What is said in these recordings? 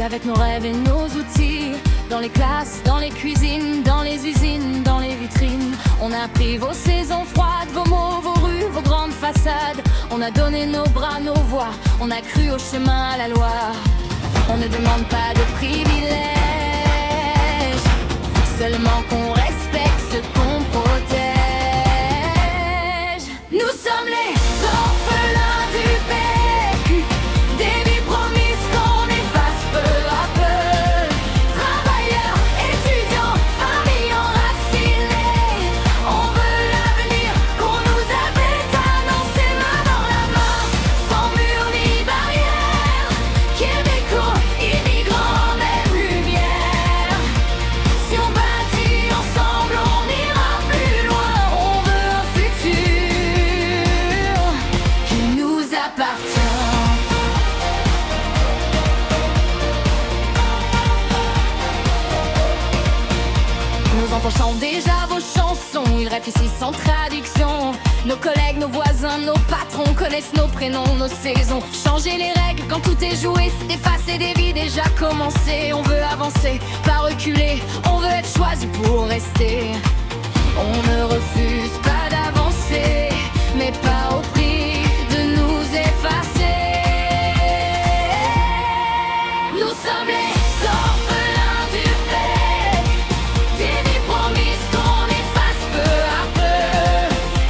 avec nos rêves et nos outils. Dans les classes, dans les cuisines, dans les usines, dans les vitrines. On a pris vos saisons froides, vos mots, vos rues, vos grandes façades. On a donné nos bras, nos voix, on a cru au chemin, à la loi. On ne demande pas de privilèges, seulement qu'on respecte ce qu'on protège. Nous sommes les orphelins du PQ, des vies promises qu'on efface peu à peu. Travailleurs, étudiants, familles enracinées, on veut l'avenir qu'on nous avait annoncé main dans la main, sans mur ni barrière. Québécois, immigrants, même lumière. Si on bâtit ensemble, on ira plus loin. On veut un futur qui nous appartient. Nos enfants chantent déjà vos chansons, ils réfléchissent sans traduction. Nos collègues, nos voisins, nos patrons connaissent nos prénoms, nos saisons. Changer les règles quand tout est joué, c'est effacer des vies déjà commencées. On veut avancer, pas reculer, on veut être choisi pour rester. On ne refuse pas d'avancer, mais pas au prix de nous effacer. Nous sommes les orphelins du PQ, des vies promises qu'on efface peu à peu.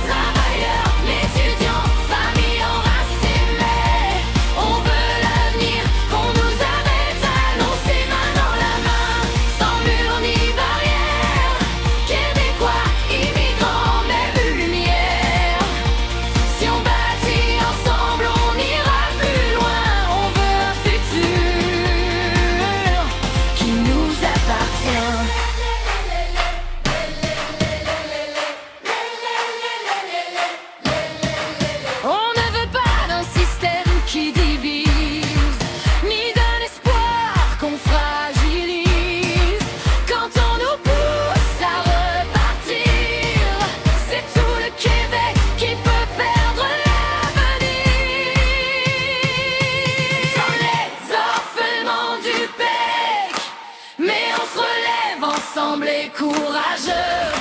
Travailleurs, étudiants, familles enracinées, on veut l'avenir qu'on nous avait annoncé main dans la main, sans mur ni barrière. Québécois, immigrants, même lumière. Si on bâtit ensemble, on ira plus loin. On veut un futur qui nous appartient. On ne veut pas d'un système qui divise, ni d'un espoir qu'on fragilise. Quand on nous pousse à repartir, c'est tout le Québec qui peut perdre l'avenir. Nous sommes les orphelins du PQ, mais on se relève ensemble et courageux.